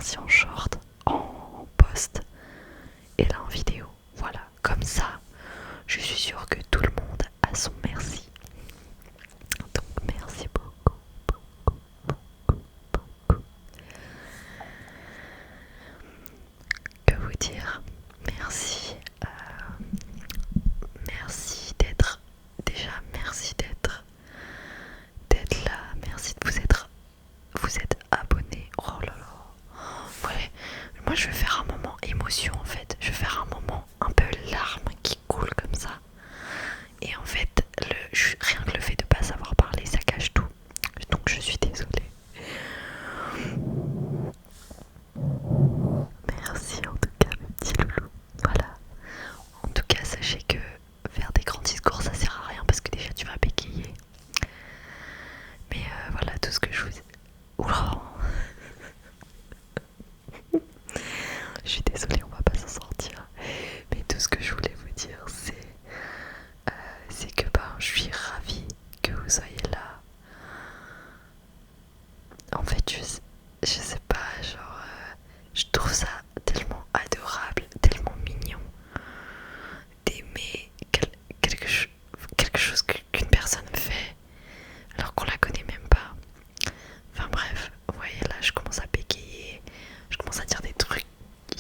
merci en short, en post et là en vidéo. Voilà, comme ça, je suis sûre que tout le monde a son merci. Donc merci beaucoup, beaucoup, beaucoup, beaucoup. Que vous dire? Merci. Merci d'être. Déjà, merci d'être là. Merci de vous êtes abonné. Oh là là. Ouais. Moi, je vais faire un moment émotion en fait. Je vais faire un moment un peu larmes qui coulent comme ça. Et en fait, rien que le fait de pas savoir parler, ça cache tout. Donc, je suis désolée. Merci en tout cas, mes petits loulous. Voilà. En tout cas, sachez que faire des grands discours, ça sert à rien parce que déjà tu vas bégayer. Mais voilà tout ce que je vous... Oula. Je suis désolée, on va pas s'en sortir. Mais tout ce que je voulais vous dire, c'est que je suis ravie que vous soyez là. En fait, je sais pas, genre, je trouve ça tellement adorable, tellement mignon d'aimer quelque chose qu'une personne fait alors qu'on la connaît même pas. Enfin bref, vous voyez là, je commence à bégayer, je commence à dire des trucs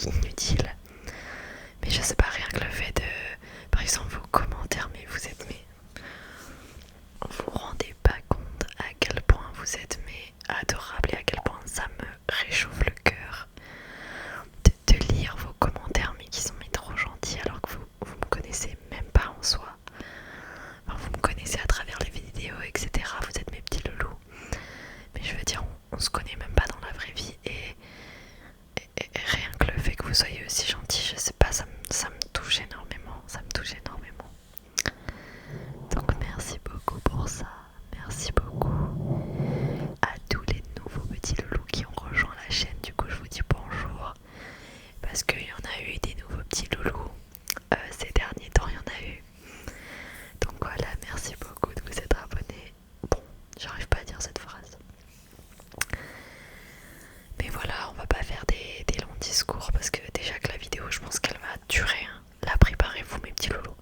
inutiles. Mais je sais pas, rien que le fait de, par exemple, vos commentaires, mais vous êtes, mais vous vous rendez pas compte à quel point vous êtes mais adorable et à quel point ça me réchauffe le cœur de lire vos commentaires mais qui sont mais trop gentils alors que vous me connaissez même pas en soi. Enfin, vous me connaissez à travers les vidéos, etc. Vous êtes mes petits loulous. Mais je veux dire, on se connaît même pas dans la vraie vie et rien que le fait que vous soyez aussi gentil, je sais pas, ça me touche énormément. Ça me touche énormément. Donc merci beaucoup pour ça. Merci beaucoup à tous les nouveaux petits loulous qui ont rejoint la chaîne. Du coup, je vous dis bonjour parce qu'il y en a eu des nouveaux petits loulous. Ces derniers temps, il y en a eu. Donc voilà, merci beaucoup de vous être abonnés. Bon, j'arrive pas à dire cette phrase. Mais voilà, on va pas faire des longs discours parce que déjà que la vidéo, je pense qu'elle va durer. Hein. Là, préparez-vous mes petits loulous.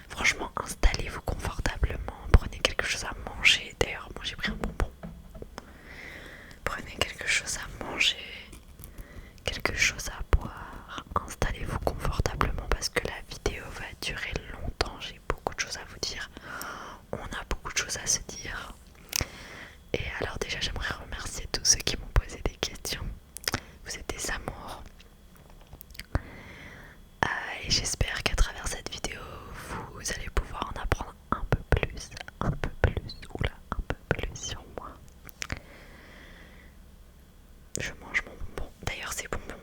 Franchement, installez-vous confortablement, prenez quelque chose à manger. D'ailleurs, moi j'ai pris un bonbon. Prenez quelque chose à manger, quelque chose à boire. Installez-vous confortablement parce que la vidéo va durer longtemps. J'ai beaucoup de choses à vous dire. On a beaucoup de choses à se dire. Et alors déjà, j'aimerais remercier tous ceux qui m'ont posé des questions. Vous êtes des amours. Et j'espère qu'à travers cette vidéo, vous allez pouvoir en apprendre un peu plus, oula, un peu plus sur moi. Je mange mon bonbon. D'ailleurs, ces bonbons,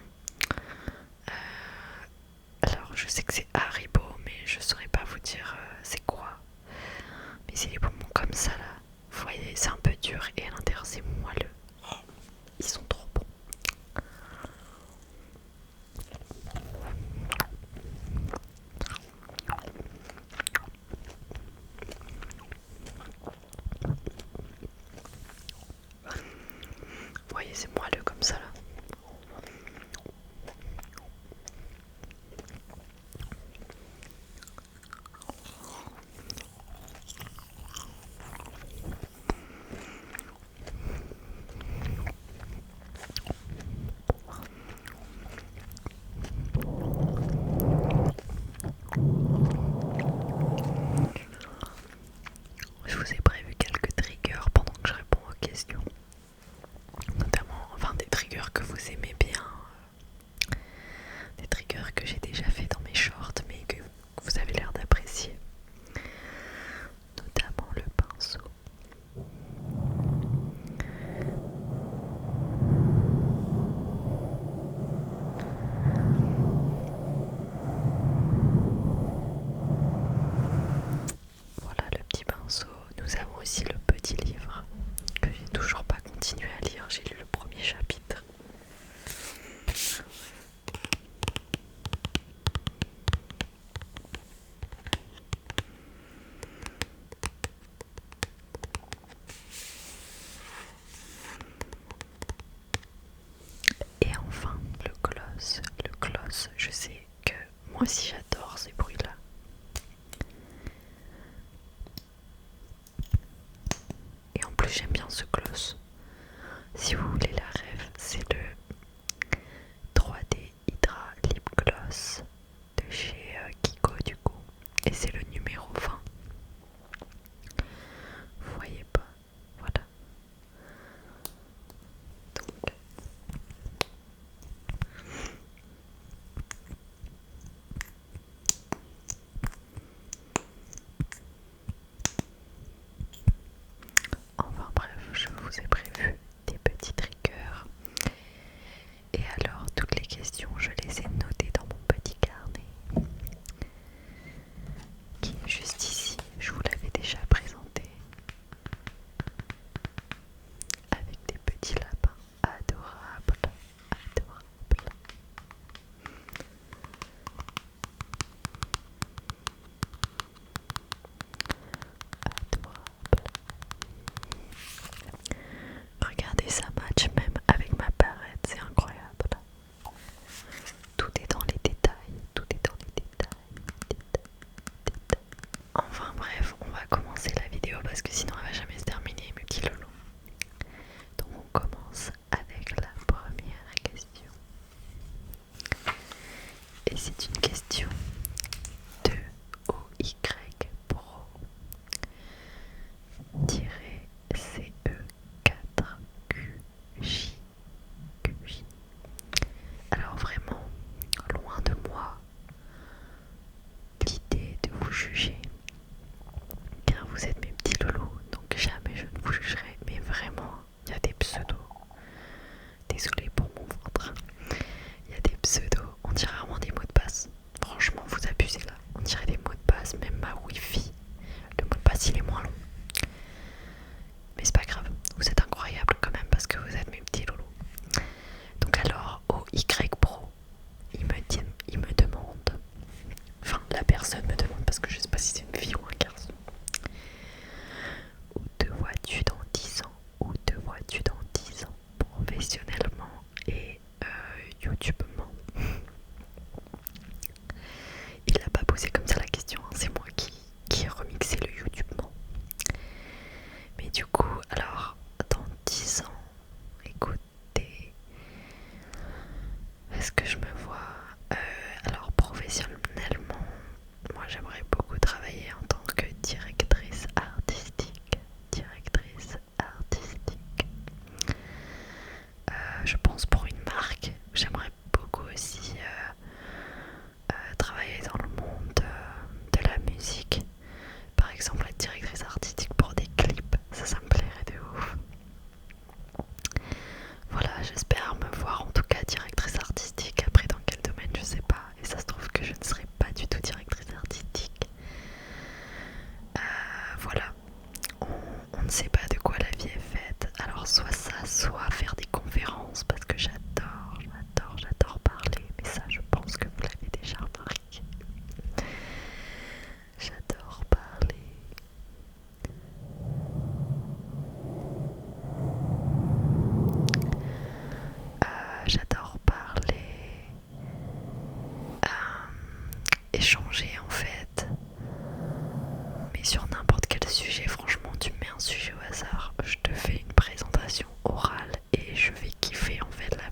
alors je sais que c'est Haribo, mais je saurais pas vous dire c'est quoi. Mais c'est des bonbons comme ça là. Vous voyez, c'est un peu dur et à l'intérieur c'est moelleux. Ils sont trop bons. Vous voyez, c'est moelleux comme ça là. Je vous ai prévu quelques triggers pendant que je réponds aux questions. Notamment, enfin des triggers que vous aimez bien. Des triggers que j'ai déjà fait dans mes shorts mais que vous avez l'air d'apprécier. Notamment le pinceau. Voilà le petit pinceau. Nous avons aussi le petit livre que j'ai toujours pas continué à lire. J'ai lu le premier chapitre. Et Moi aussi j'adore ces bruits-là. Et en plus j'aime bien ce gloss. Si vous voulez la rêve, c'est le 3D Hydra Lip Gloss de chez Kiko du coup. Et c'est le numéro 20. Vous voyez pas, voilà. Donc enfin bref, je vous ai prévu des petits triggers. Et alors toutes les questions, je les ai notées dans mon petit carnet qui est juste ici. Je vous l'avais déjà présenté avec des petits lapins adorables, adorables. Regardez, ça match même avec ma palette, c'est incroyable. Tout est dans les détails, tout est dans les détails. Enfin bref, on va commencer la vidéo parce que sinon elle va jamais se terminer, mes petits loulous. Donc on commence avec la première question. Et c'est une question de OY Pro CE4QJ. Alors vraiment, loin de moi l'idée de vous juger, car vous êtes mes petits loulous, donc jamais je ne vous jugerai, mais vraiment, il y a des pseudos. Désolée pour mon ventre. Il y a des pseudos, on dirait vraiment des mots de passe. Franchement, vous abusez là. On dirait des mots de passe, même ma Wi-Fi. Le mot de passe, il est moins long. Mais c'est pas grave, vous êtes incroyables quand même parce que vous êtes mes petits loulous. Donc alors, au Y Pro, il me demande, enfin la personne me demande parce que je sais pas si c'est une fille ou un garçon. Où te vois-tu dans 10 ans? Où te vois-tu dans 10 ans? Professionnellement et YouTubement. Il l'a pas posé comme ça la question, hein. C'est moi qui ai remixé le YouTubement. Mais du coup, alors, dans 10 ans, écoutez, est-ce que je me vois alors professionnellement, moi j'aimerais beaucoup travailler en tant que directrice artistique. Je pense pour une marque. J'aimerais beaucoup aussi travailler dans le monde de la musique. Par exemple, être directrice artistique pour des clips, ça me plairait de ouf. Voilà, j'espère me voir en tout cas directrice artistique. Après, dans quel domaine, je sais pas. Et ça se trouve que je ne serai pas du tout directrice artistique. Voilà, on ne sait pas de quoi la vie est faite. Alors soit ça, soit faire des conférences parce que j'adore parler. Mais ça, je pense que vous l'avez déjà remarqué. J'adore parler. J'adore parler. Échanger en fait. Mais sur n'importe quel sujet, franchement, tu me mets un sujet au hasard. Je te fais une présentation orale et je vais kiffer en fait la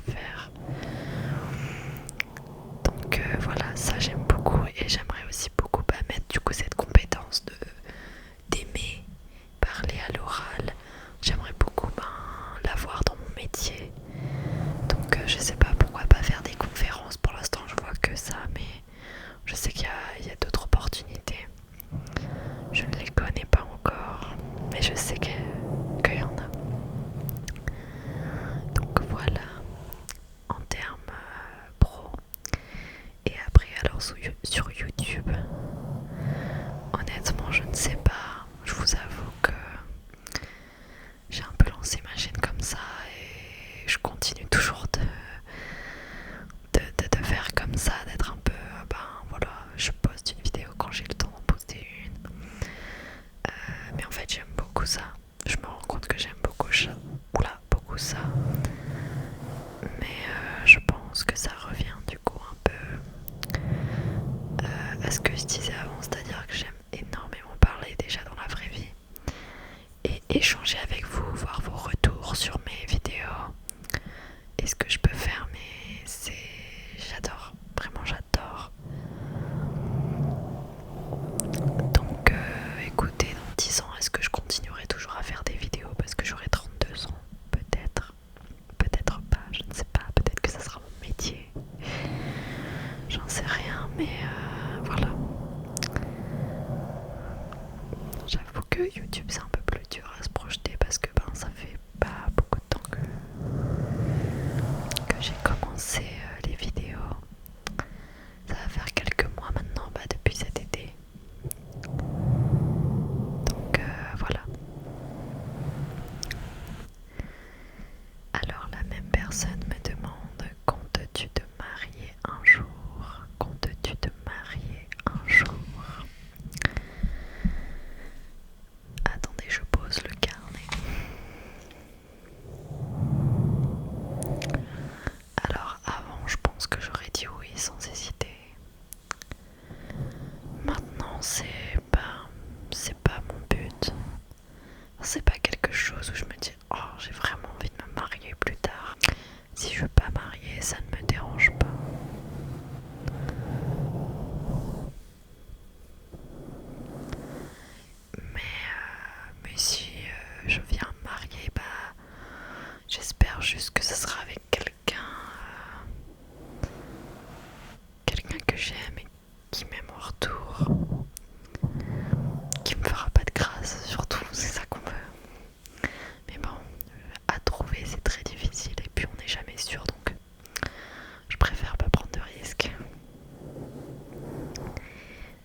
échanger avec vous, voir vos retours sur mes vidéos et ce que je peux faire, mais j'adore, vraiment j'adore. Donc écoutez, dans 10 ans, est-ce que je continuerai toujours à faire des vidéos parce que j'aurai 32 ans? Peut-être, peut-être pas, je ne sais pas, peut-être que ça sera mon métier. J'en sais rien, mais voilà. J'avoue que YouTube c'est un peu plus dur à se projeter parce que ça fait pas beaucoup de temps que j'ai commencé les vidéos. Ça va faire quelques mois maintenant, depuis cet été. Donc voilà. Alors la même personne me demande: comptes-tu te marier un jour? Comptes-tu te marier un jour? Attendez, je pose le carnet. Alors avant, je pense que j'aurais dit oui sans hésiter. Maintenant, c'est pas mon but. C'est pas quelque chose où je me dis oh j'ai vraiment envie de me marier plus tard. Si je veux pas marier, ça ne me dérange pas. Mais si je viens me marier, j'espère juste que ce sera avec quelqu'un que j'aime et qui m'aime en retour, qui me fera pas de grâce, surtout, c'est ça qu'on veut. Mais bon, à trouver c'est très difficile et puis on n'est jamais sûr, donc je préfère pas prendre de risques.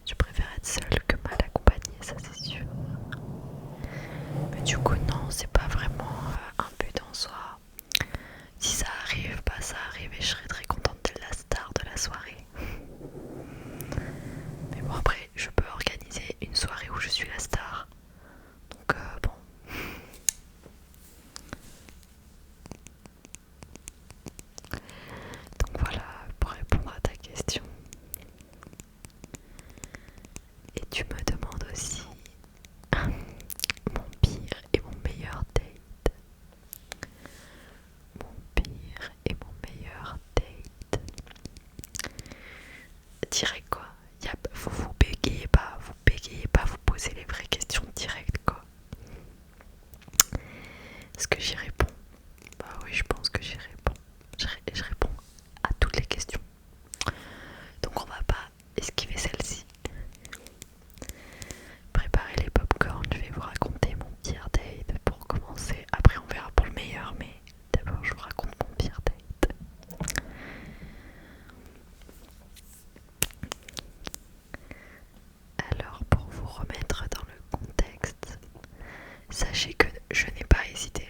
Je préfère être seule que mal accompagnée, ça c'est sûr. Mais du coup non, c'est pas vraiment un but en soi. Si ça arrive, ça arrive et je serai très contente d'être la star de la soirée. Mais bon, après je peux organiser une soirée où je suis la star. Donc bon. Donc voilà pour répondre à ta question. Et tu me demandes aussi mon pire et mon meilleur date. Mon pire et mon meilleur date. Direct quoi. Vous bégayez pas, vous posez les vraies questions direct quoi. Est-ce que j'y réponds? Bah oui, je pense que j'y réponds. Je réponds à toutes les questions. Donc on va pas esquiver celle-ci. Préparez les popcorn, je vais vous raconter mon pire date pour commencer. Après on verra pour le meilleur, mais d'abord je vous raconte mon pire date. Alors pour vous remettre dans le contexte, sachez que je n'ai pas hésité.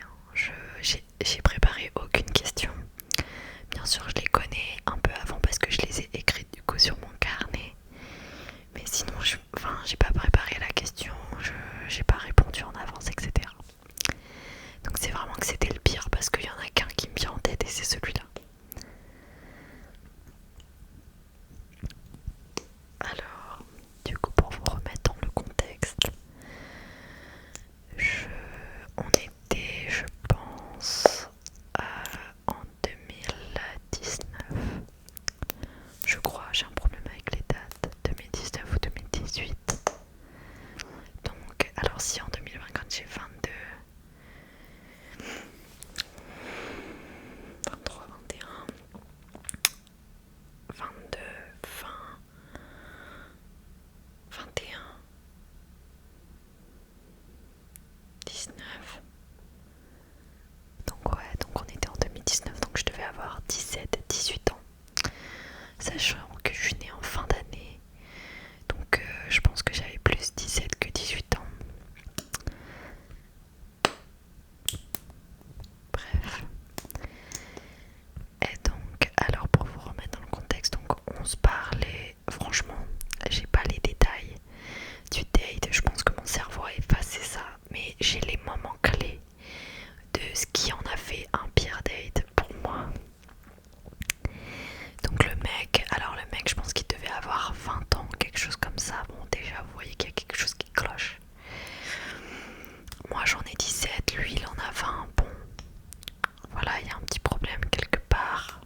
17, lui il en a 20. Bon, voilà, il y a un petit problème quelque part.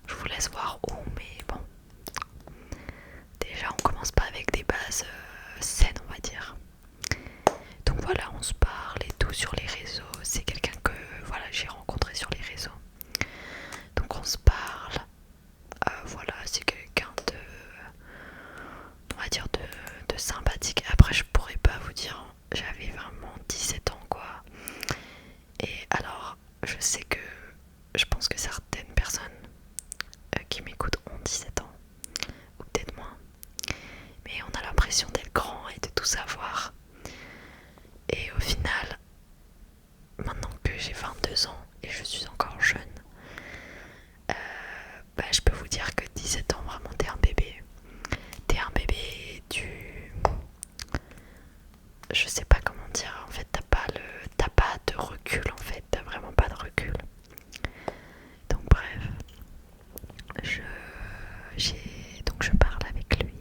Je vous laisse voir où, mais bon. Déjà, on commence pas avec des bases saines, on va dire. Donc voilà, on se parle et tout sur les réseaux. C'est quelqu'un que voilà, j'ai rencontré sur les réseaux. Donc on se parle. Voilà, c'est quelqu'un de, on va dire de sympathique. Après, je pourrais pas vous dire, j'avais vraiment 17 ans quoi. Et alors, je sais que je pense que certaines personnes qui m'écoutent ont 17 ans, ou peut-être moins. Mais on a l'impression d'être grand et de tout savoir. Et au final, maintenant que j'ai 22 ans et je suis encore jeune, je peux vous dire que 17 ans, vraiment, t'es un bébé. T'es un bébé, je sais pas comment dire, en fait, t'as pas de recul, en fait, t'as vraiment pas de recul. Donc bref, donc je parle avec lui.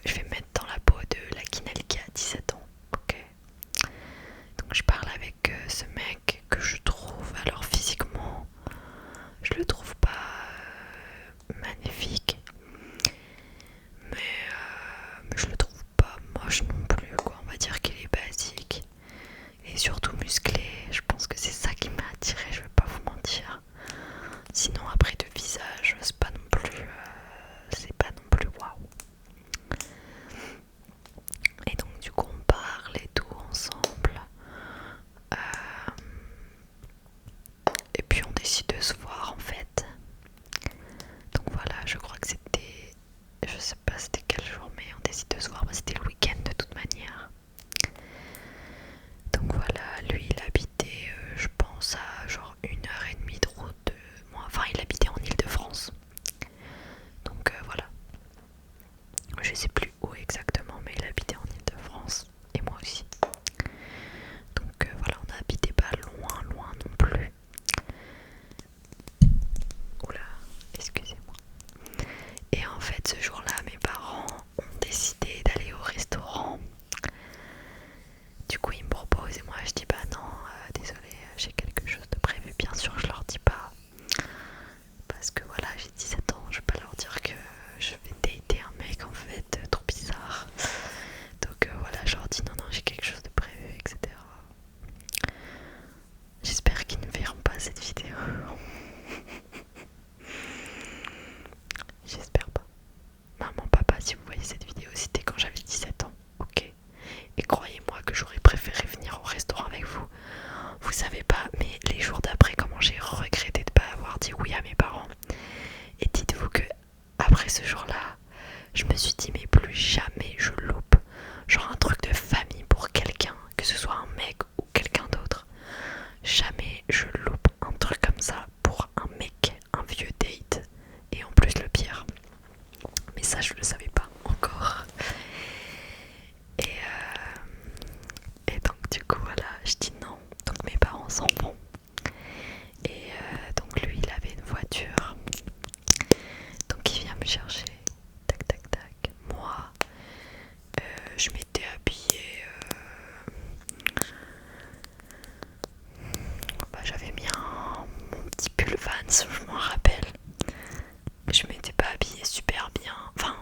Je vais me mettre dans la peau de la Kinel qui a 17 ans, ok. Donc je parle avec ce mec que je trouve, alors physiquement, je le trouve pas magnifique, mais je le trouve pas moche non plus, quoi. On va dire qu'il est basique et surtout musclé. Je pense que c'est ça qui m'a attiré, je vais pas vous mentir. Sinon après de visage, c'est pas non plus waouh. Et donc du coup on parle et tout ensemble. Et puis on décide de se voir en fait. Donc voilà, je crois que c'était, je sais pas c'était quel jour, mais on décide de se voir, c'était le week-end de toute manière. Donc voilà, lui il habitait je pense à genre 1h30 de route de moi, enfin il habitait en Île-de-France. Donc voilà, je sais plus où exactement, mais il habitait en Île-de-France et moi aussi. Donc voilà, on n'habitait pas loin non plus. Oula, excusez-moi. Et en fait ce jour-là mes parents ont décidé d'aller au restaurant. Du coup ils me proposent et moi je dis bah non, désolé, j'ai quelque chose de prévu. Bien sûr je leur dis pas, parce que voilà j'ai 17 ans, je vais pas leur dire que je vais dater un mec en fait trop bizarre. Donc voilà, je leur dis non j'ai quelque chose de prévu, etc. J'espère qu'ils ne verront pas cette vidéo. J'espère pas. Maman, papa, si vous voyez cette vidéo, c'était quand j'avais 17 ans, ok. Et croyez-moi que j'aurais préféré venir au restaurant avec vous. Vous savez pas, mais les jours d'après, comment j'ai regretté de pas avoir dit oui à mes parents. Et dites-vous que après ce jour-là, je me suis dit mais plus jamais je loupe genre un truc de famille pour quelqu'un, que ce soit un mec ou quelqu'un d'autre. Jamais je loupe un truc comme ça pour un mec, un vieux date. Et en plus le pire, mais ça je le savais pas encore. Et donc du coup voilà, je dis non. Donc mes parents s'en vont. Et donc lui il avait une voiture. Donc il vient me chercher. Tac tac tac. Moi je m'étais habillée. J'avais mis mon petit pull Vans, je m'en rappelle. Je m'étais pas habillée super bien. Enfin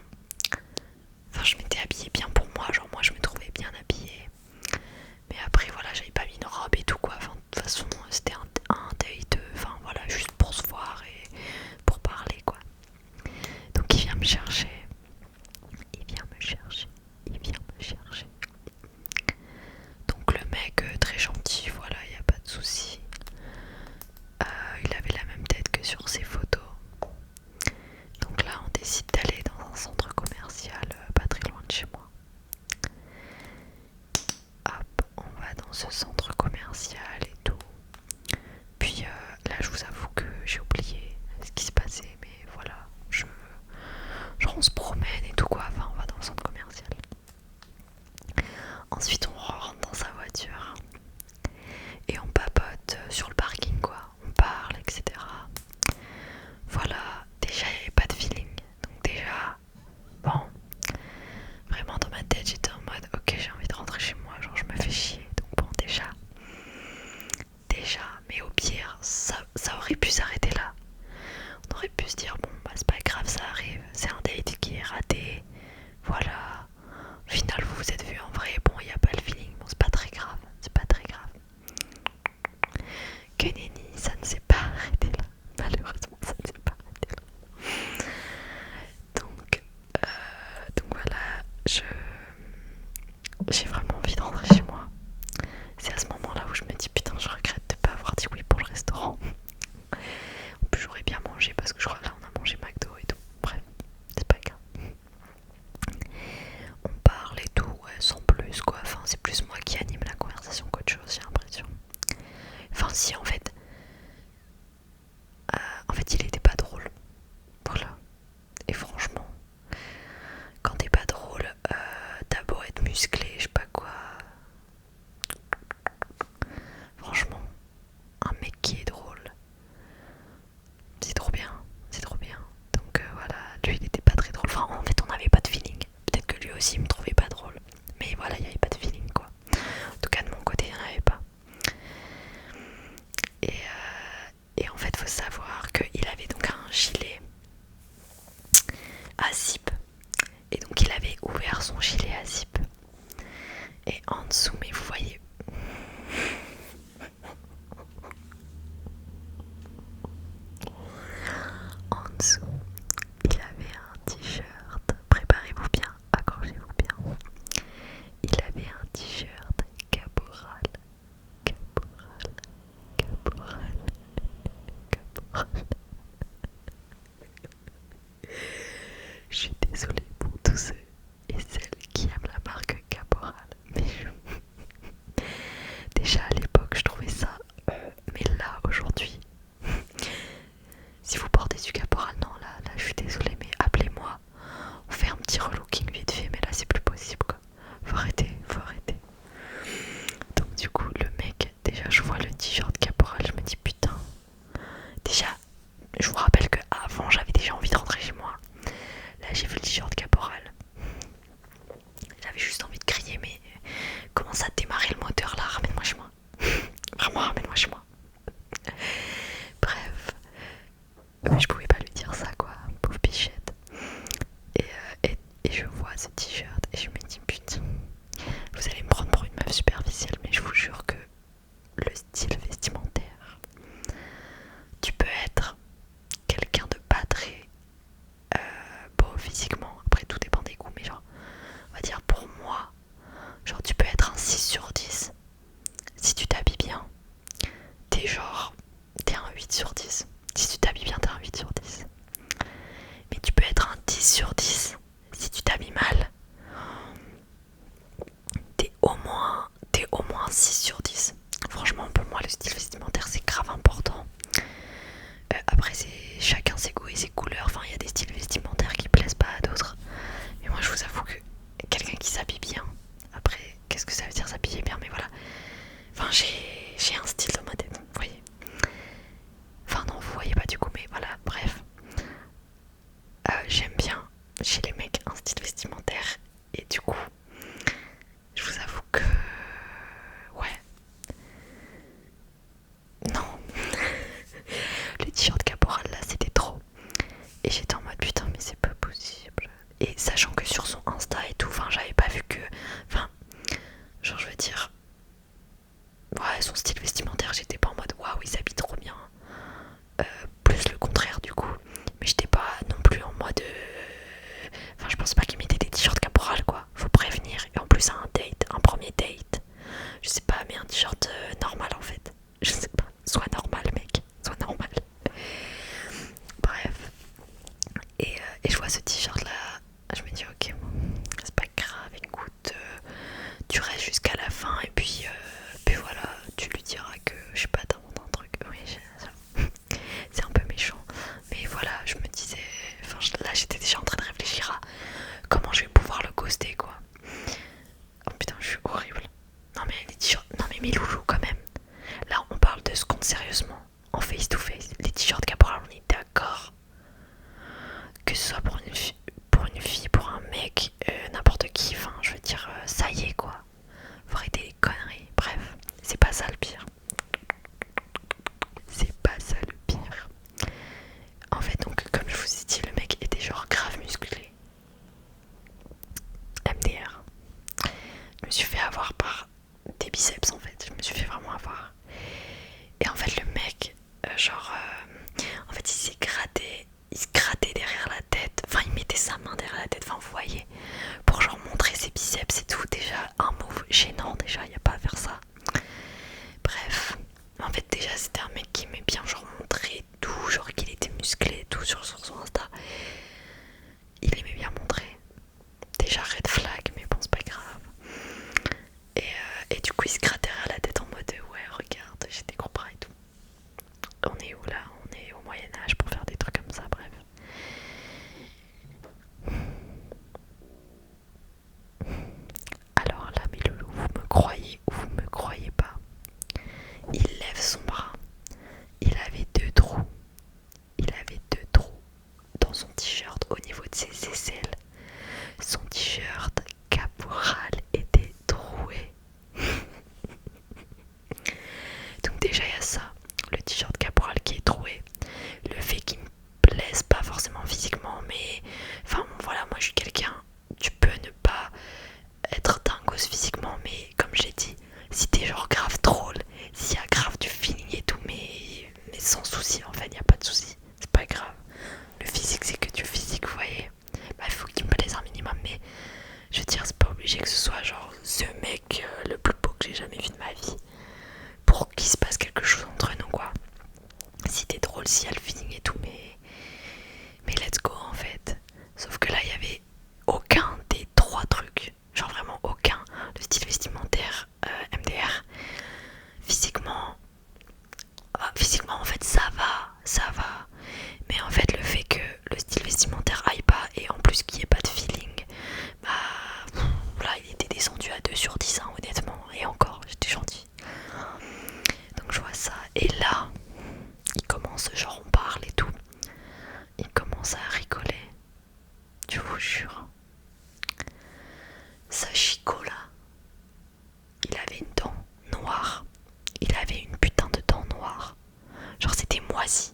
je m'étais habillée bien pour moi. Genre moi je me trouvais bien habillée. Mais après voilà, j'avais pas mis une robe et tout quoi. Enfin, de toute façon c'était un date. Enfin voilà, juste pour se voir et pour parler quoi. Donc il vient me chercher. Il vient me chercher. Il vient me chercher. Donc le mec très gentil, voilà, y a pas de souci. Il avait la même tête que sur ses photos. Donc là on décide d'aller dans un centre commercial pas très loin de chez moi. Hop, on va dans ce centre commercial et tout. Puis là je vous avoue que j'ai oublié ce qui se passait, mais voilà, genre on se promène et tout quoi, enfin on va dans le centre commercial. Ensuite on rentre dans sa voiture et on papote sur le parking quoi, on parle etc. Voilà, déjà il n'y avait pas de feeling, donc déjà bon, vraiment dans ma tête j'étais en mode ok j'ai j'ai vraiment envie de rentrer chez moi. C'est à ce moment-là où je me dis putain, je regrette de pas avoir dit oui pour le restaurant. En plus j'aurais bien mangé parce que je crois que là on a mangé McDo et tout. Bref, c'est pas grave. On parle et tout, ouais, sans plus quoi. Enfin c'est plus moi qui anime la conversation qu'autre chose, j'ai l'impression. Enfin si en fait il était pas drôle. Voilà. Et franchement, quand t'es pas drôle, t'as beau être musclé, je sais pas quoi. Franchement, un mec qui est drôle, c'est trop bien, c'est trop bien. Donc voilà, lui il était pas très drôle. Enfin en fait on n'avait pas de feeling. Peut-être que lui aussi il me trouvait pas drôle. Mais voilà, il n'y avait pas de feeling quoi. En tout cas de mon côté il n'y en avait pas. Et en fait faut savoir qu'il avait donc un gilet à zip. Et donc il avait ouvert son gilet à zip. Et en dessous, mais vous voyez, en dessous, il avait un t-shirt. Préparez-vous bien, accrochez-vous bien. Il avait un t-shirt caporal, caporal, caporal, caporal. Je suis désolée pour tous ceux et celles qui aiment la marque Caporal, mais déjà à l'époque je trouvais ça, mais là aujourd'hui, si vous portez du Caporal, non là je suis désolée, mais appelez-moi, on fait un petit relooking vite fait, mais là c'est plus possible quoi. Faut arrêter, faut arrêter. Donc du coup le mec, déjà je vois le t-shirt Caporal, je me dis putain. Déjà, je vous rappelle que avant j'avais déjà envie de rentrer chez moi. Là j'ai vu le t-shirt Caporal. J'avais juste envie de crier, mais comment ça démarrer le moteur là? Ramène-moi chez moi. Vraiment, ramène-moi chez moi. Bref, je pouvais pas lui dire ça quoi, pauvre bichette. Et je vois ce t-shirt et je me dis putain, vous allez me prendre pour une meuf superficielle, mais je vous jure que le style vestimentaire, tu peux être quelqu'un de pas très beau physiquement, après tout dépend des goûts, mais genre, on va dire pour moi, genre tu peux être un 6/10 si tu t'habilles bien. T'es un 8/10. Si tu t'habilles bien, t'es un 8/10. Mais tu peux être un 10/10 si tu t'habilles mal. T'es au moins 6/10. Franchement, pour moi, le style vestimentaire, c'est grave important. Après, c'est chacun ses goûts et ses couleurs. Enfin, il y a des styles vestimentaires qui plaisent pas à d'autres. Mais moi, je vous avoue que quelqu'un qui s'habille bien, après, qu'est-ce que ça veut dire s'habiller bien? Mais voilà. Enfin, j'ai un style dans ma tête, vous voyez. Enfin, non, vous voyez pas du coup, mais voilà, bref. J'aime bien chez les mecs un style vestimentaire. Et du coup, je vous avoue que... Ouais. Non. Le t-shirt Caporal là, c'était trop. Et j'étais en mode putain, mais c'est pas possible. Et sachant que sur son Insta et tout, enfin, j'avais pas vu que... Enfin, genre, je veux dire... Ouais, son style vestimentaire, j'étais pas en mode waouh, il s'habille trop bien. Plus le contraire du coup. Mais j'étais pas non plus en mode. Enfin, je pense pas qu'il mettait des t-shirts Caporal quoi. Faut prévenir. Et en plus, un date, un premier date. Je sais pas, mais un t-shirt normal en fait. Je sais pas. Sois normal, mec. Sois normal. Bref. Et je vois ce t-shirt là. Je me dis, ok, bon, c'est pas grave. Écoute, tu restes jusqu'à la fin. Et puis voilà, tu lui diras que je sais pas, t'inventes un truc. Oui, c'est un peu méchant. Mais voilà, je me disais. Enfin, là, j'étais déjà en train de réfléchir à comment je vais pouvoir le ghoster, quoi. Oh putain, je suis horrible. Non, mais les t-shirts. Non, mais mes loulous, quand même. Là, on parle de ce compte sérieusement. En face to face. Les t-shirts Caporal, on est d'accord. Que ce soit pour une fille, pour un mec, n'importe qui. Enfin, je veux dire, ça y est, quoi. Faut arrêter les conneries. Bref, c'est pas ça le pire. C'est pas ça le pire. En fait, donc, comme je vous ai dit, le mec était genre grave musclé. MDR. Je me suis fait avoir par des biceps en fait. Je me suis fait vraiment avoir. Et en fait, le mec, en fait, il se grattait derrière la tête. Enfin, il mettait sa main derrière la tête. Enfin, vous voyez, pour genre montrer ses biceps et tout. Déjà, un chose physiquement, mais comme j'ai dit, si t'es genre grave drôle, s'il y a grave du feeling et tout, mais sans souci en fait, il n'y a pas de souci, c'est pas grave. Le physique c'est que du physique, vous voyez. Bah, il faut qu'il me plaise un minimum, mais je veux dire, c'est pas obligé que ce soit genre ce mec le plus beau que j'ai jamais vu de ma vie pour qu'il se passe quelque chose entre nous, quoi. Si t'es drôle, s'il y a le feeling et tout, mais let's go en fait. Sauf que là, il y avait aucun des trois trucs, genre vraiment aucun. Le style vestimentaire, MDR, physiquement, physiquement en fait ça va. Mais en fait le fait que le style vestimentaire aille pas et en plus qu'il n'y ait pas de feeling, bah là il était descendu à 2 sur 10 hein, honnêtement. Et encore, j'étais gentil. Donc je vois ça. Et là, il commence, genre on parle et tout. Il commence à rigoler. Je vous jure. Sachiko là, il avait une dent noire. Il avait une putain de dent noire. Genre c'était moisi.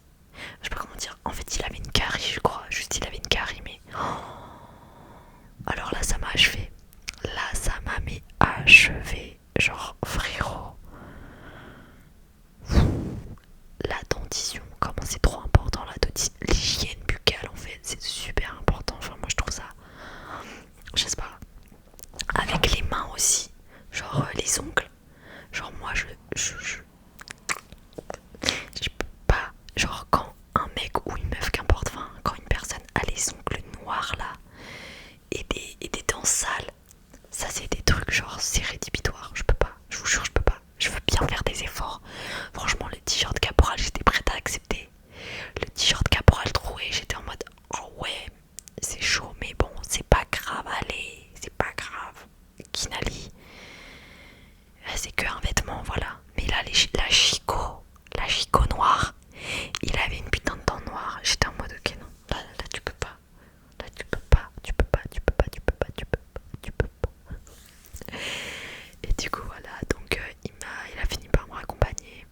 Je sais pas comment dire. En fait il avait une carie je crois. Juste il avait une carie mais... Alors là ça m'a achevé. Là ça m'a mais achevé. Genre frérot. La dentition, comment c'est trop important la dentition. L'hygiène buccale en fait c'est super important. Enfin moi je trouve ça... Je sais pas. Avec les mains aussi. Genre les ongles. Genre moi je peux pas, genre quand un mec ou une meuf, qu'importe, enfin quand une personne a les ongles noirs là et des dents sales, ça c'est des trucs genre c'est rédhibitoire, je peux pas, je vous jure je peux pas, je veux bien faire des efforts. Franchement le t-shirt caporal j'étais prête à accepter, le t-shirt caporal troué j'étais en mode oh ouais c'est chaud mais bon c'est pas grave, allez c'est pas grave, Kinali c'est que un vêtement voilà. Mais là la chico noire, il avait une putain de dent noire. J'étais en mode ok non, là tu peux pas. Là tu peux pas, tu peux pas, tu peux pas, tu peux pas, tu peux pas, tu peux pas. Et du coup voilà, donc il a fini par me raccompagner.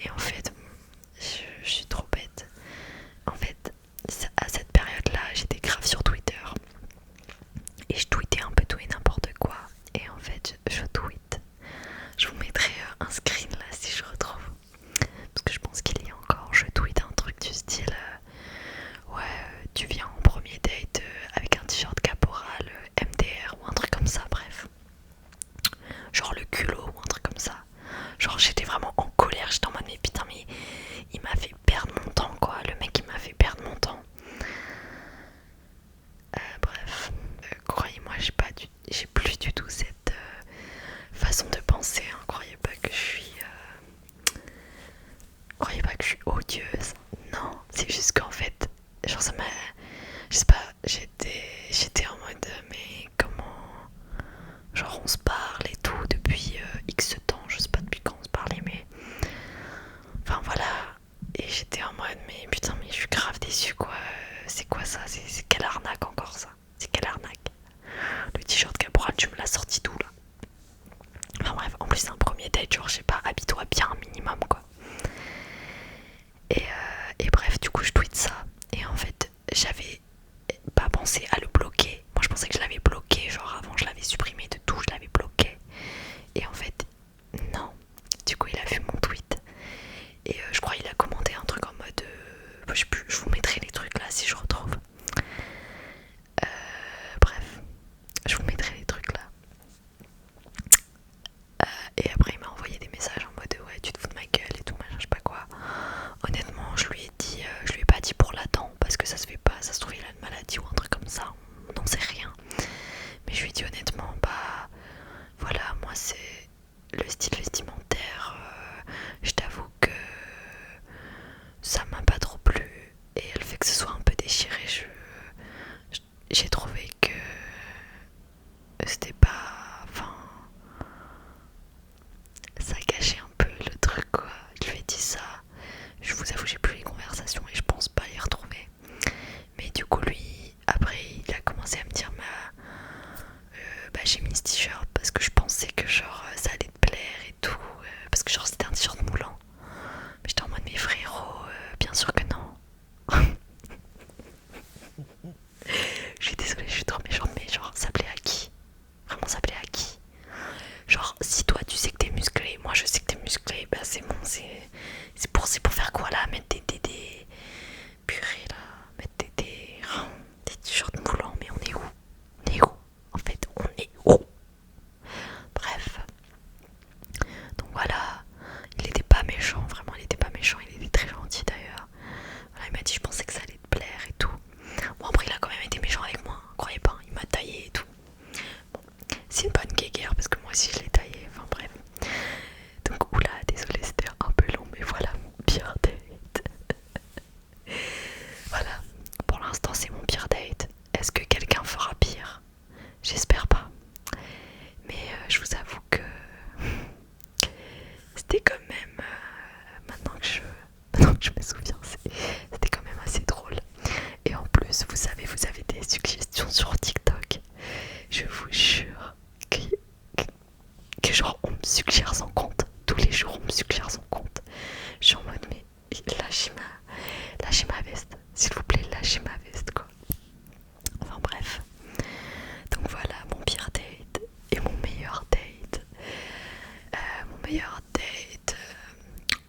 Et en fait, je suis trop bête. En fait, à cette période-là, j'étais grave sur Twitter. Et je tweetais un peu tout et n'importe quoi. Et en fait, je tweete. Je vous mettrai un screen là si je retrouve. Parce que je pense qu'il y a encore. Je tweet un truc du style ouais, tu viens en premier date avec un t-shirt caporal MDR ou un truc comme ça, bref. Genre le culot ou un truc comme ça. Genre j'étais vraiment en colère. J'étais en mode mais putain, mais il m'a fait perdre mon temps quoi. Le mec il m'a fait perdre mon temps. Bref, croyez-moi, j'ai plus du tout cette façon de penser. Hein. Croyez pas que je suis odieuse. Non, c'est juste qu'en fait, genre ça m'a, je sais pas, j'étais en mode mais comment, genre on se parle et tout depuis X temps. Je sais pas depuis quand on se parlait, mais enfin voilà. Et j'étais en mode mais putain mais je suis grave déçue quoi. C'est quoi ça? C'est quelle arnaque encore ça? C'est quelle arnaque? Le t-shirt caporal, tu me l'as sorti d'où là? Enfin bref, en plus c'est un premier date, genre je sais pas, habille-toi bien un minimum quoi. Et bref, du coup je tweete ça. Et en fait, j'avais pas pensé à le bloquer. Moi je pensais que je l'avais bloqué, genre avant je l'avais supprimé de tout, je l'avais bloqué. Et en fait, non. Du coup il a vu mon tweet. Et je crois qu'il a commenté un truc en mode... je sais plus, je vous mettrai les trucs là si je retrouve. Bref, je vous mettrai les trucs là. Et après il m'a envoyé des messages en mode ouais tu te fous de ma gueule genre on me suggère son compte. Tous les jours on me suggère son compte. Je suis en mode mais lâchez ma veste. S'il vous plaît, lâchez ma veste quoi. Enfin bref. Donc voilà mon pire date et mon meilleur date.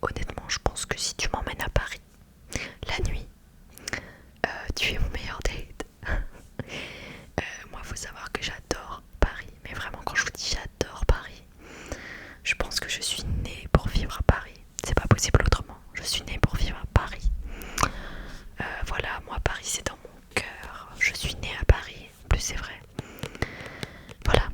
Honnêtement je pense que si tu m'emmènes à Paris la nuit, tu es mon meilleur date. Moi faut savoir que j'adore Paris, mais vraiment quand je vous dis j'adore Paris, je pense que je suis née pour vivre à Paris. C'est pas possible autrement, je suis née pour vivre à Paris. Voilà, moi Paris c'est dans mon cœur, je suis née à Paris, en plus c'est vrai. Voilà,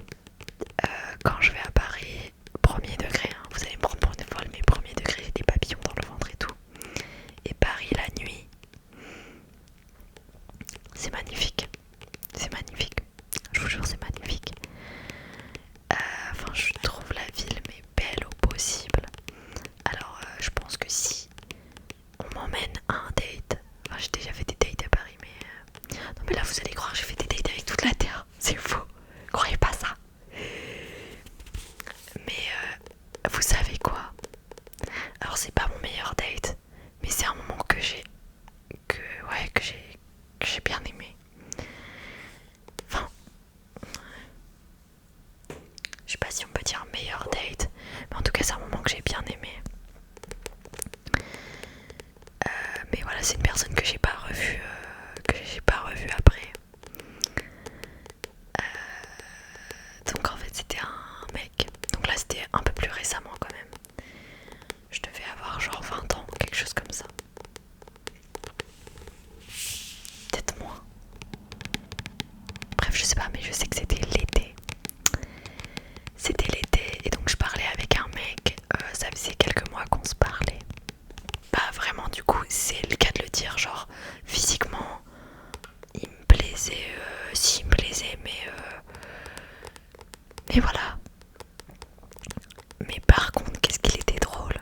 quand je vais à Paris, premier degré, hein, vous allez me prendre pour une folle, mais premier degré, j'ai des papillons dans le ventre et tout. Et Paris la nuit, c'est magnifique, c'est magnifique, je vous jure c'est magnifique. Enfin je trouve la ville mais belle au possible. Alors je pense que si on m'emmène à un date, enfin j'ai déjà fait des dates à Paris mais non mais là vous allez croire que j'ai fait des dates avec toute la terre, c'est faux, croyez pas ça. Mais vous savez quoi, alors c'est pas mon meilleur date, mais c'est un moment que j'ai bien aimé. Enfin, je sais pas si on peut dire meilleur date, mais en tout cas c'est un moment que j'ai bien aimé. Mais voilà, c'est une personne que j'ai pas revue après. Donc en fait c'était un mec. Donc là c'était un peu plus récemment quand même. Je devais avoir genre 20 ans, quelque chose comme ça. Peut-être moins. Bref, je sais pas, mais je sais que c'était l'été. C'était l'été et donc je parlais avec un mec. Ça faisait quelques mois qu'on se parlait. Pas vraiment du coup, c'est le cas de le dire. Genre physiquement, il me plaisait. Si, il me plaisait, mais voilà. Mais par contre, qu'est-ce qu'il était drôle.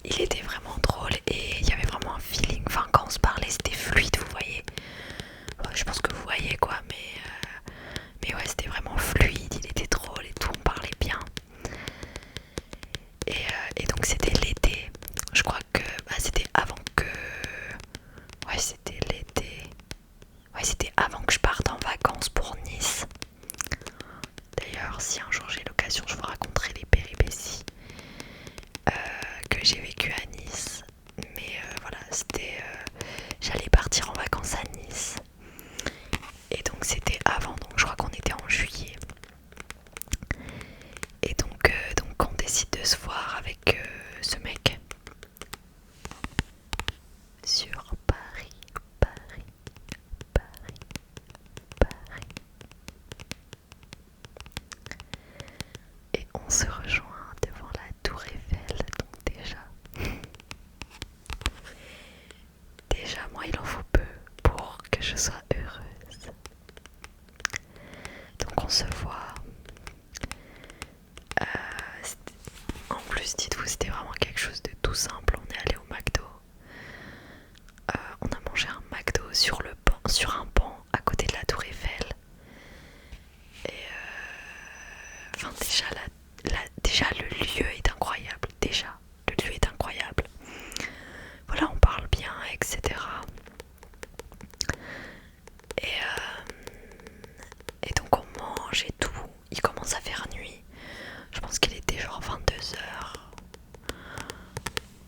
Il était vraiment drôle et il y avait vraiment un feeling. Enfin, quand on se parlait, c'était fluide, vous voyez. Je pense que vous voyez quoi, mais ouais, c'était vraiment fluide. Il était drôle et tout, on parlait bien. Et donc, c'était l'été. Je crois que c'était avant que. Ouais, c'était l'été. Ouais, c'était avant que je parte en vacances pour Nice. D'ailleurs, si un jour j'ai l'occasion, je vous raconterai les péripéties que j'ai vécues à Nice. Mais voilà, c'était. J'allais partir en vacances à Nice. Et donc, c'était avant, donc je crois qu'on était en juillet. Et donc on décide de se voir avec ce mec sur Paris, Paris, Paris, Paris. Et on se rejoint devant la tour Eiffel, donc déjà moi il en faut peu pour que je sois heureuse. Donc on se voit. En plus dites-vous c'était vraiment quelque chose de tout simple. On est allé au McDo. On a mangé un McDo sur un banc à côté de la tour Eiffel. Et enfin déjà le lieu est incroyable. Déjà le lieu est incroyable. Voilà, on parle bien, etc. Et donc on mange et tout. Il commence à faire nuit. Je pense qu'il était genre 22h.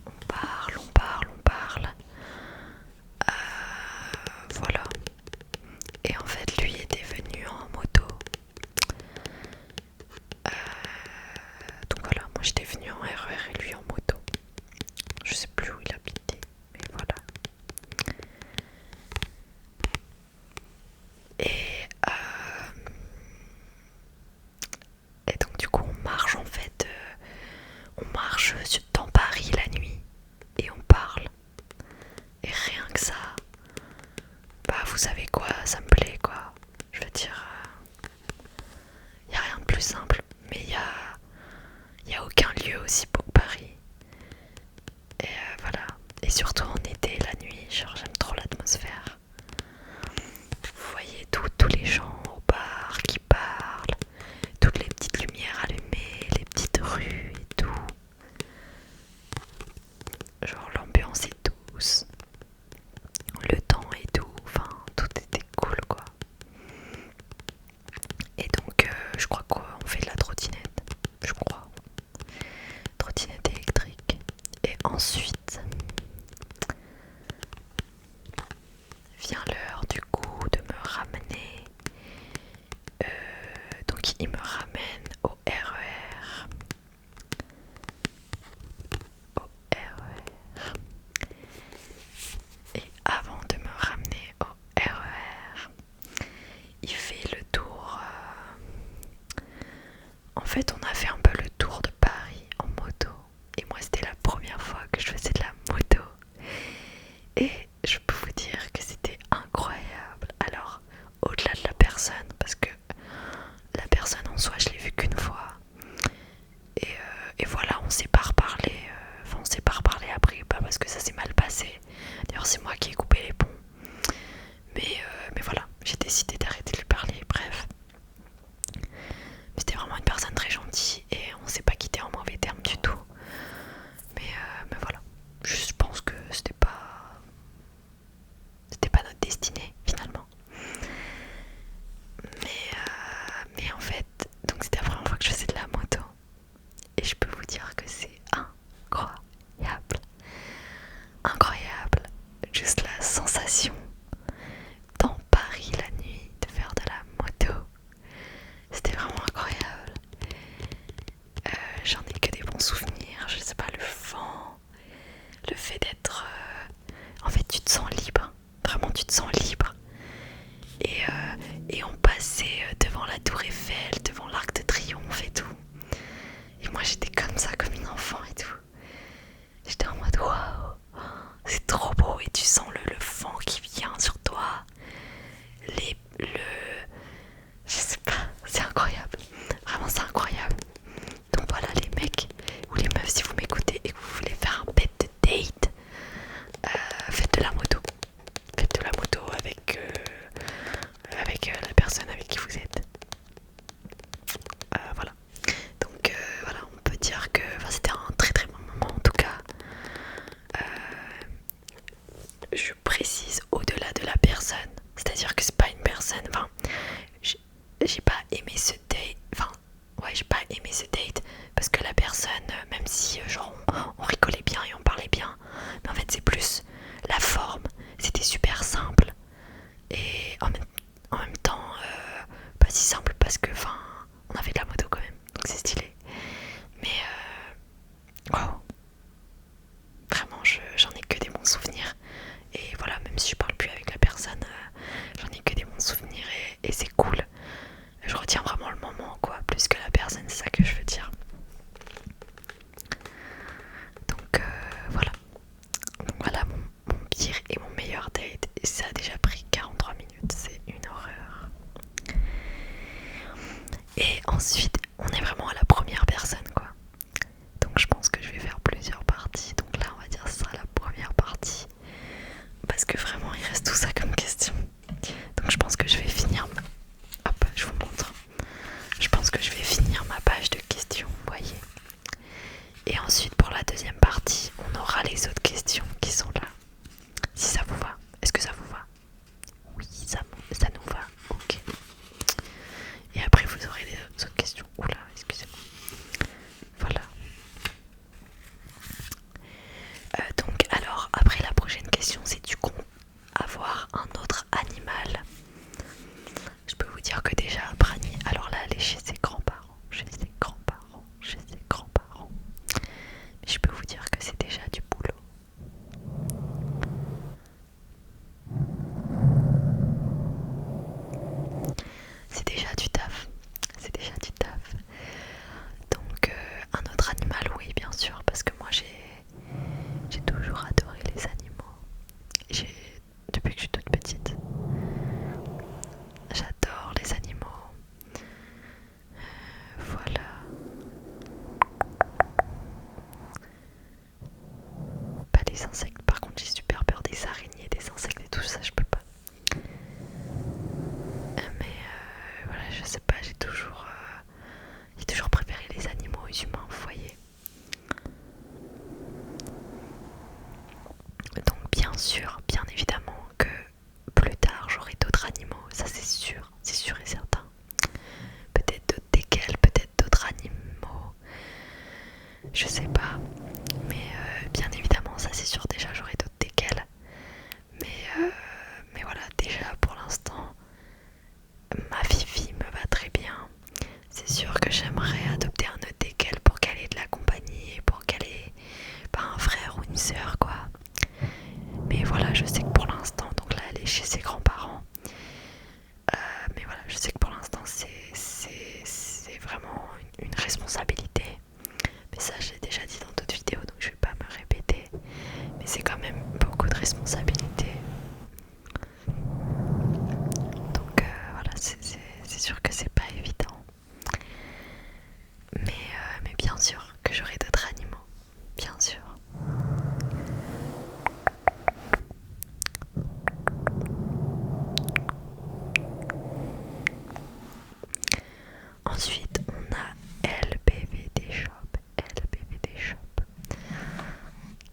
On parle, on parle, on parle. Voilà. Et en fait, lui était venu en moto. Donc voilà, moi j'étais venue en RER et lui en moto. Je sais plus où il habitait, mais voilà. Et donc du coup on marche en fait. On marche dans Paris la nuit. Et on parle. Et rien que ça, vous savez quoi, ça me plaît quoi. Je veux dire, y a rien de plus simple, mais y a aucun lieu aussi beau que Paris. Et voilà. Et surtout en été, la nuit, genre j'aime trop l'atmosphère. Vous voyez tous les gens au bar qui parlent, toutes les petites lumières en fait, on a fait un peu le tour de Paris en moto. Et moi, c'était la première fois que je faisais de la moto. Et je peux vous dire que c'était incroyable. Alors, au-delà de la personne, parce que la personne en soi, je l'ai vue qu'une fois. Et voilà, on s'est pas reparlé. Enfin, on s'est pas reparlé après, pas parce que ça s'est mal passé. D'ailleurs, c'est moi qui ai coupé les ponts. Mais voilà, j'ai décidé d'arrêter de lui parler. Bref, c'était vraiment une personne très gentille et on s'est pas quitté en mauvais termes du tout. Mais voilà, je pense que c'était pas notre destinée finalement. Mais en fait, donc c'était la première fois que je faisais de la moto. Et je peux vous dire que c'est incroyable. Incroyable. Juste la sensation dans Paris la nuit de faire de la moto. C'était vraiment incroyable. J'en ai que des bons souvenirs. Je sais pas, le vent, le fait d'être... En fait, tu te sens libre. Vraiment, tu te sens libre. Et on passait devant la Tour Eiffel, devant l'Arc de Triomphe et tout. Et moi, j'étais comme ça, comme une enfant et tout. J'étais en mode waouh, c'est trop beau. Et tu sens le vent qui vient sur toi. Je sais pas, c'est incroyable. Vraiment, c'est incroyable. Donc voilà, les mecs ou les meufs, si vous m'écoutez et que vous voulez faire un bête de date, faites de la moto. Faites de la moto avec la personne avec qui vous êtes. Voilà. Donc voilà, on peut dire que c'était un très très bon moment en tout cas. Je précise au-delà de la personne, c'est-à-dire que c'est pas une personne. Enfin, j'ai pas aimé ce date. Enfin, ouais, j'ai pas aimé ce date parce que la personne, même si genre on rigolait bien et on parlait bien, mais en fait c'est plus la forme. C'était super simple et en même temps pas si simple parce que enfin on a fait de la moto quand même, donc c'est stylé. Mais wow, vraiment j'en ai que des bons souvenirs. Et voilà, même si je parle plus avec la personne, j'en ai que des bons souvenirs et c'est cool. Je retiens vraiment le moment quoi, plus que la personne, c'est ça que je veux dire. Donc voilà. Donc voilà mon pire et mon meilleur date. Et ça a déjà pris 43 minutes, c'est une horreur. Et ensuite, on est vraiment à la première personne quoi. Donc je pense que je vais faire plusieurs parties. Donc là, on va dire que ce sera la première partie. Parce que vraiment, il reste tout ça comme question. Donc je pense que je vais finir... Hop, je vous montre. Je pense que je vais finir ma page de questions, vous voyez. Et ensuite, pour la deuxième partie, on aura les autres questions qui sont là. Si ça vous va. Est-ce que ça vous va? Oui, ça nous va. Ok. Et après, vous aurez les autres questions. Oula, excusez-moi. Voilà. Donc, alors, après la prochaine question, c'est du coup avoir un autre animal. Je peux vous dire que déjà, Brani, alors là, elle est chez ses grands-parents. Mais je peux vous dire que c'est déjà du boulot. C'est déjà du taf. Donc un autre animal, oui bien sûr, parce que moi j'ai toujours adoré les animaux. Depuis que je suis toute petite, j'adore les animaux. Voilà. Pas les insectes, par contre j'ai super peur des araignées, des insectes et tout ça, je peux pas. Mais voilà, je sais pas, j'ai toujours préféré les animaux aux humains, vous voyez. Donc bien sûr, bien évidemment que plus tard j'aurai d'autres animaux, ça c'est sûr et certain. Peut-être d'autres teckels, peut-être d'autres animaux, je sais pas. Mais bien évidemment, ça c'est sûr, déjà j'aurai d'autres teckels. Mais voilà, déjà pour l'instant, ma Fifi me va très bien. C'est sûr que j'aimerais adopter un autre teckel pour qu'elle ait de la compagnie et pour qu'elle ait pas un frère ou une sœur quoi. Mais voilà, je sais que pour l'instant, donc là elle est chez ses grands-parents. Mais voilà, je sais que pour l'instant c'est vraiment une responsabilité. Mais ça, je l'ai déjà dit dans d'autres vidéos, donc je vais pas me répéter. Mais c'est quand même beaucoup de responsabilités. Donc voilà, c'est sûr que c'est pas évident. Mais bien sûr que j'aurai d'autres animaux. Bien sûr. Ensuite, on a LBVD Shop,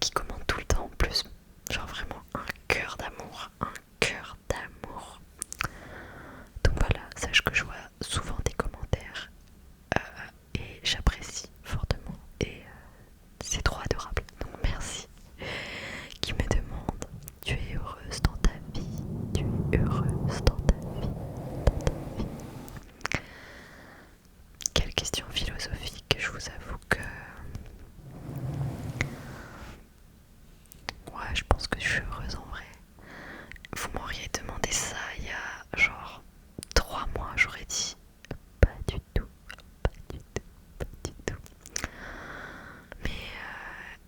qui commande tout le temps en plus. Genre vraiment un cœur d'amour, Donc voilà, sache que je vois souvent des commentaires et j'apprécie fortement et c'est trop adorable. Donc merci. Qui me demande, tu es heureuse dans ta vie, tu es heureuse dans ta vie. Quelle question philosophique, je vous avoue que... Ouais, je pense que je suis heureuse en vrai. Vous m'auriez demandé ça il y a genre 3 mois, j'aurais dit pas du tout, pas du tout, pas du tout. Mais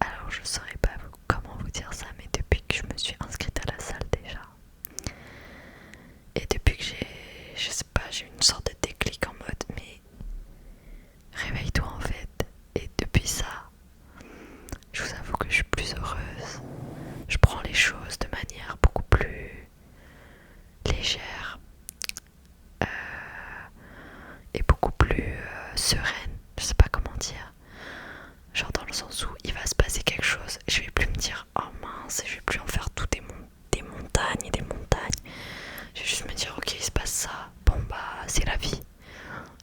alors je saurais pas comment vous dire ça, mais depuis que je me suis inscrite à la salle déjà, et depuis que je sais pas, j'ai une sorte de déclic en mode mais réveille-toi en fait. Et depuis ça, je vous avoue que je suis plus heureuse. Je prends les choses de manière beaucoup plus légère et beaucoup plus sereine. Je sais pas comment dire. Genre dans le sens où il va se passer quelque chose, je vais plus me dire oh mince, je vais plus en faire tout des montagnes et des montagnes. Je vais juste me dire ok, il se passe ça. Bon bah c'est la vie.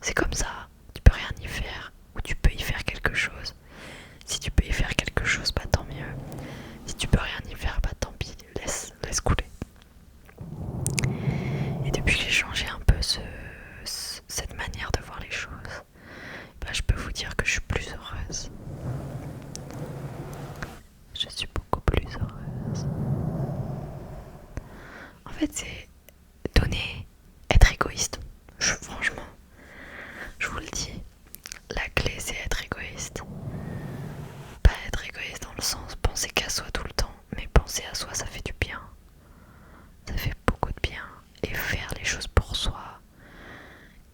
C'est comme ça. Tu peux rien y faire ou tu peux y faire quelque chose. Si tu peux y faire quelque chose, bah tant mieux. Si tu peux rien y faire, bah tant pis, laisse couler. Et depuis que j'ai changé un peu cette manière de voir les choses, bah je peux vous dire que je suis plus heureuse. Je suis beaucoup plus heureuse. En fait, c'est donner, être égoïste. Franchement, je vous le dis, la clé c'est être égoïste. Pas être égoïste dans le sens penser qu'à soi tout le temps, mais penser à soi ça fait du bien. Ça fait beaucoup de bien. Et faire les choses pour soi.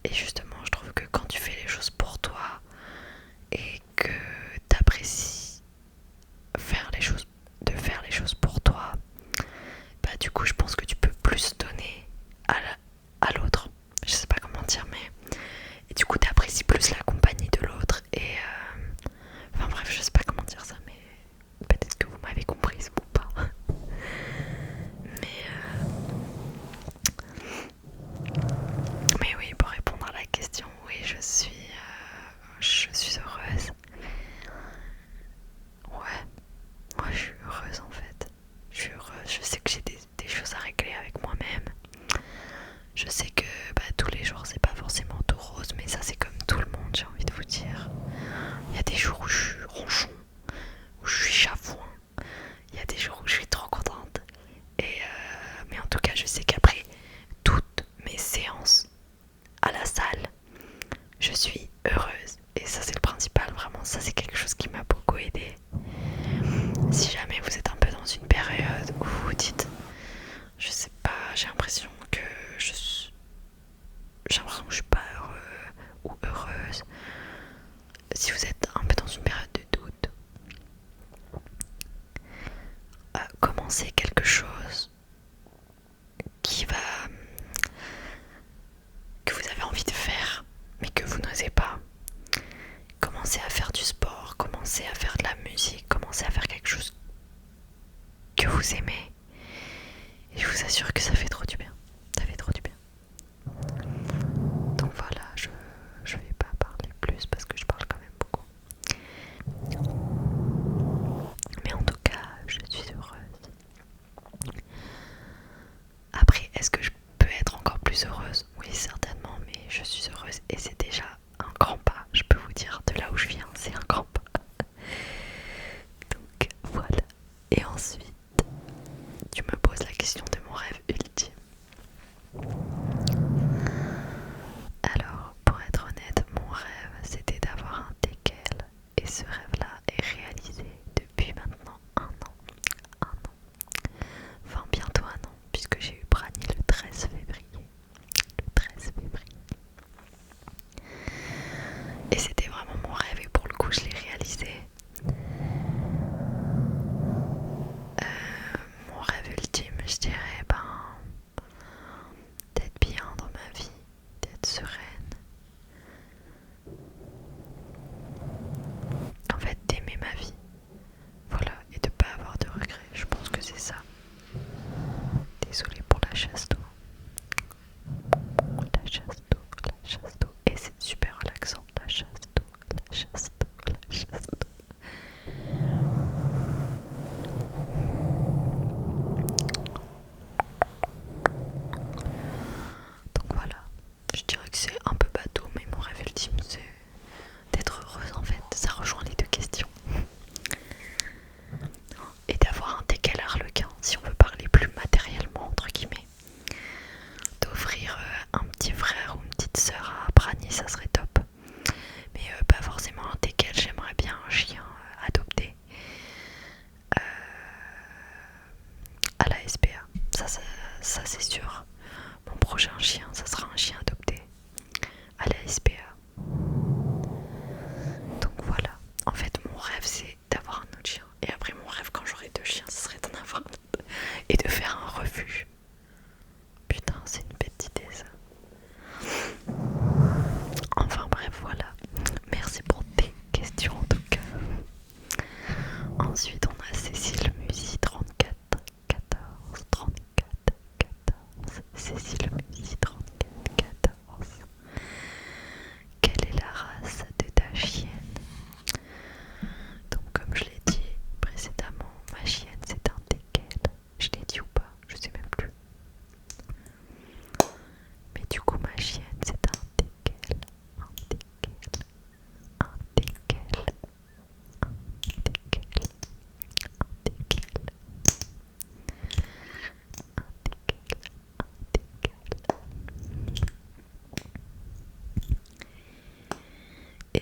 Et justement, je trouve que quand tu fais les choses pour toi et que t'apprécies faire les choses pour toi, bah du coup je pense que tu peux plus donner à l'autre. Je sais pas comment dire, mais et du coup t'apprécies plus la compagnie de l'autre et enfin bref, je sais pas comment dire ça, mais peut-être que vous m'avez comprise ou pas. Mais oui, pour répondre à la question, oui, je suis heureuse. Ouais, moi je suis heureuse en fait. Je suis heureuse, je sais que j'ai des choses à régler avec moi-même. Je sais que tous les jours c'est pas forcément tout rose, mais ça c'est comme tout le monde, j'ai envie de vous dire. Il y a des jours où je suis ronchon, où je suis chafouin. Il y a des jours où je suis trop contente. Mais en tout cas, je sais qu'après toutes mes séances à la salle, je suis heureuse. Et ça c'est le principal, vraiment, ça c'est quelque chose qui m'a beaucoup aidé. Si jamais vous êtes un peu dans une période où vous vous dites, je sais pas, j'ai l'impression que je suis pas heureux ou heureuse, si vous êtes un peu dans une période de doute, commencez quelque chose que vous avez envie de faire mais que vous n'osez pas. Commencez à faire du sport, commencez à faire de la musique, commencez à faire quelque chose que vous aimez et je vous assure que ça fait trop du bien. Ça fait trop du bien. Donc voilà, je vais pas parler plus parce que je parle quand même beaucoup. Mais en tout cas, je suis heureuse.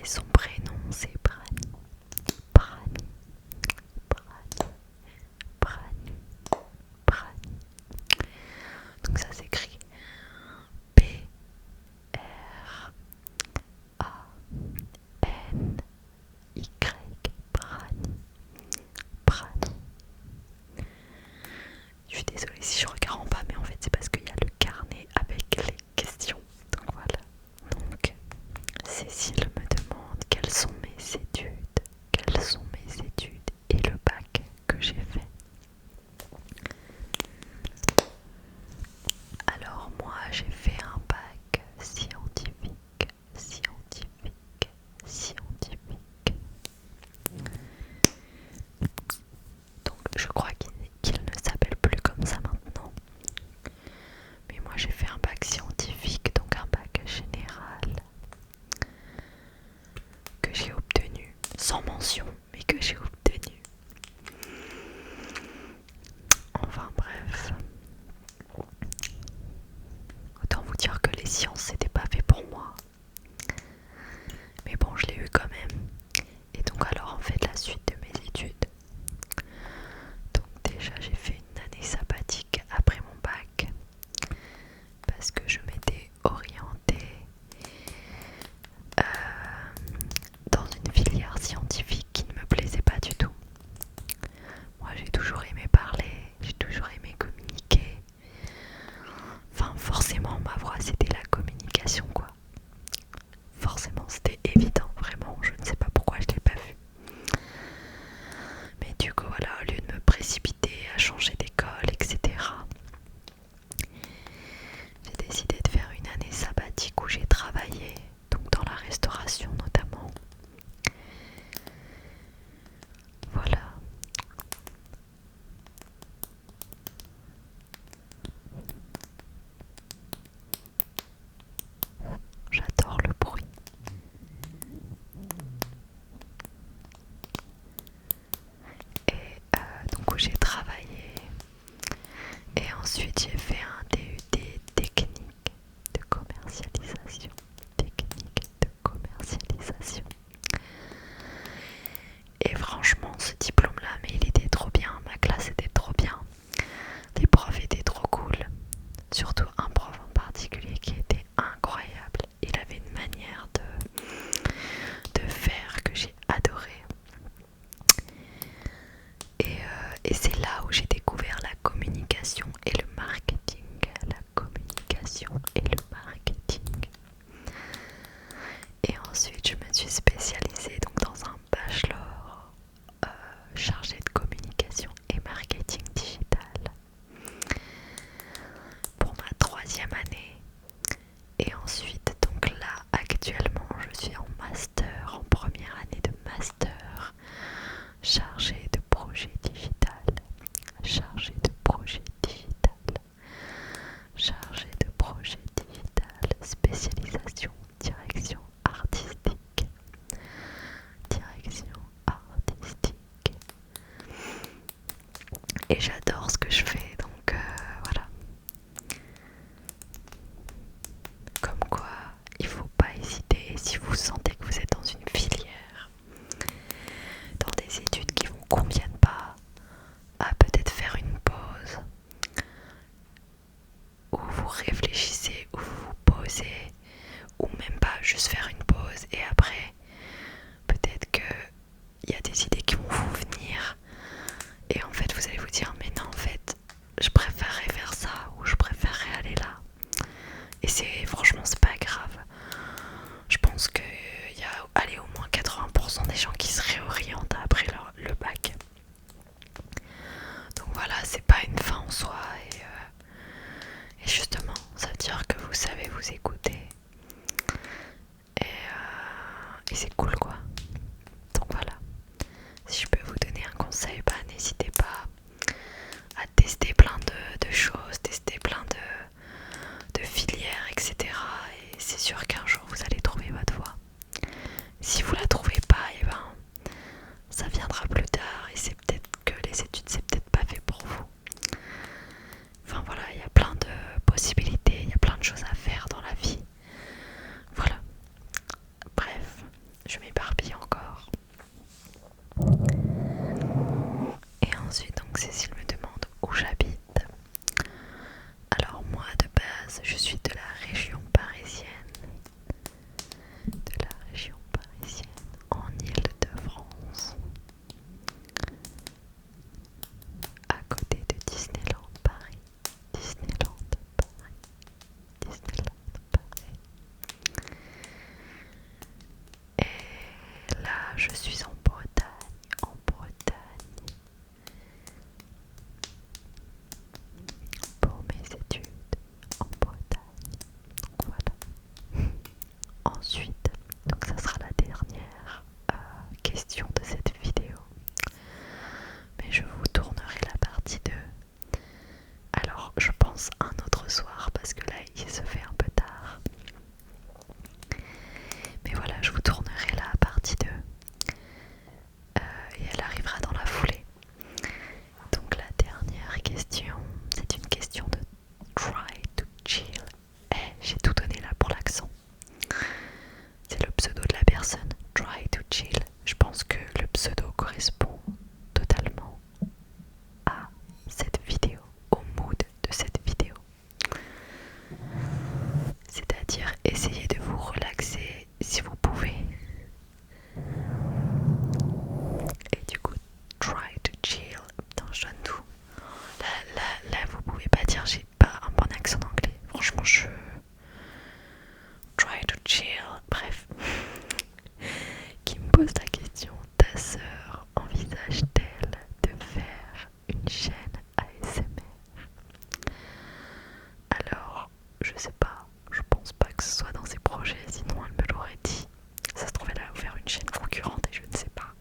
son prénom c'est Brani. Brani, Brani, Brani, Brani. Donc ça s'écrit Brani, Brani, Brani. Je suis désolée si je regarde en bas, mais en fait c'est parce qu'il y a le carnet avec les questions. Donc voilà. Donc Cécile me demande quelles sont mes études et le bac que j'ai fait. Alors moi j'ai fait un bac scientifique. Donc je crois qu'il ne s'appelle plus comme ça maintenant. Mais moi j'ai fait un bac scientifique, donc un bac général que j'ai obtenu sans mention, mais que j'ai obtenu. Enfin bref. Autant vous dire que les sciences c'était pas fait pour moi. Mais bon, je l'ai eu quand même. Et donc alors en fait la suite de mes études. Donc déjà j'ai fait une année sabbatique après mon bac parce que je m'étais orientée dans une filière scientifique qui ne me plaisait pas du tout. Moi j'ai toujours aimé parler, j'ai toujours aimé communiquer. Enfin forcément ma voix c'était la communication quoi. Forcément c'était évident vraiment, je ne sais pas pourquoi je l'ai pas vu. Mais du coup voilà, au lieu de me précipiter à changer d'école, etc. J'ai décidé de faire une année sabbatique où j'ai travaillé, donc dans la restauration notamment. Voilà. J'adore le bruit. Et donc où j'ai travaillé. Et ensuite j'ai fait un DUT technique de commercialisation. Et franchement ce diplôme là, mais il était trop bien, ma classe était trop bien. Les profs étaient trop cool. Surtout un prof en particulier qui était incroyable. Il avait une manière de faire que j'ai adoré. Et c'est là où j'ai découvert la communication et le marketing. La communication et le marketing. Et ensuite je me suis spécialisée donc dans un bachelor chargé de communication et marketing digital pour ma 3e année. Et ensuite donc là actuellement je suis en master, en première année de master, chargé de projet digital, chargé de projet digital, chargé de projet digital, spécialisation, direction artistique, direction artistique. Et j'adore ce que je fais, donc voilà. Comme quoi, il faut pas hésiter si vous sentez que vous êtes dans une filière, dans des études qui vous conviennent pas, à peut-être faire une pause, où vous réfléchissez, où vous vous posez, ou même pas, juste faire une pause et après, peut-être qu'il y a des idées qui vont vous venir et en fait vous allez vous dire mais non en fait je préférerais faire ça ou je préférerais aller là. Et franchement c'est pas grave. Je pense qu'il y a au moins 80% des gens qui se réorientent après le bac. Donc voilà, c'est pas une fin en soi et justement ça veut dire que vous savez vous écouter et c'est cool quoi. Donc voilà, si je peux vous donner un conseil, bah n'hésitez pas à tester plein de choses, tester plein de filières, etc. Et c'est sûr qu'un jour vous allez trouver votre voie. Si vous la trouvez pas, et ben ça viendra plus tard et c'est peut-être que les études c'est peut-être pas fait pour vous. Enfin voilà, il y a plein de possibilités, il y a plein de choses à faire dans la vie. Voilà. Bref, je je suis en Bretagne, pour mes études en Bretagne. Donc voilà. Ensuite, donc ça sera la dernière question de cette vidéo. Mais je vous tournerai la partie 2. Alors je pense un autre soir parce que là il se fait un peu tard. Mais voilà, je vous tournerai la partie 2 et elle arrivera dans la foulée. Donc la dernière question, c'est une question de try to chill. J'ai tout donné là pour l'accent. C'est le pseudo de la personne, try to chill. Je pense que le pseudo correspond totalement à cette vidéo, au mood de cette vidéo. C'est-à-dire essayez de vous relaxer si vous pouvez. Et du coup, try to chill. Putain, je donne tout. Là, vous pouvez pas dire j'ai pas un bon accent anglais. Franchement, je... Try to chill. Bref. Qui me pose la question, ta sœur envisage-t-elle de faire une chaîne ASMR? Alors, je sais pas, je pense pas que ce soit dans ses projets, sinon elle me l'aurait dit. Ça se trouve, elle a ouvert une chaîne concurrente et je ne sais pas.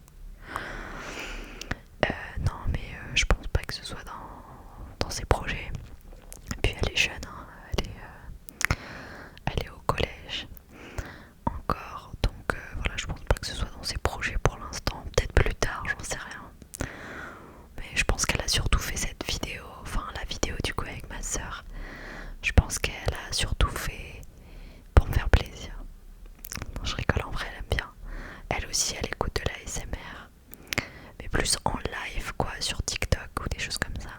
Non, mais je pense pas que ce soit dans ses projets. Et puis elle est jeune, hein, elle est au collège encore, donc voilà, je pense pas que ce soit dans ses projets pour l'instant. Peut-être plus tard, j'en sais rien. Mais je pense qu'elle a surtout fait cette vidéo, enfin la vidéo du coup avec ma soeur. Je pense qu'elle a surtout fait pour me faire plaisir. Non, je rigole, en vrai elle aime bien. Elle aussi elle écoute de la ASMR, mais plus en live quoi, sur TikTok ou des choses comme ça.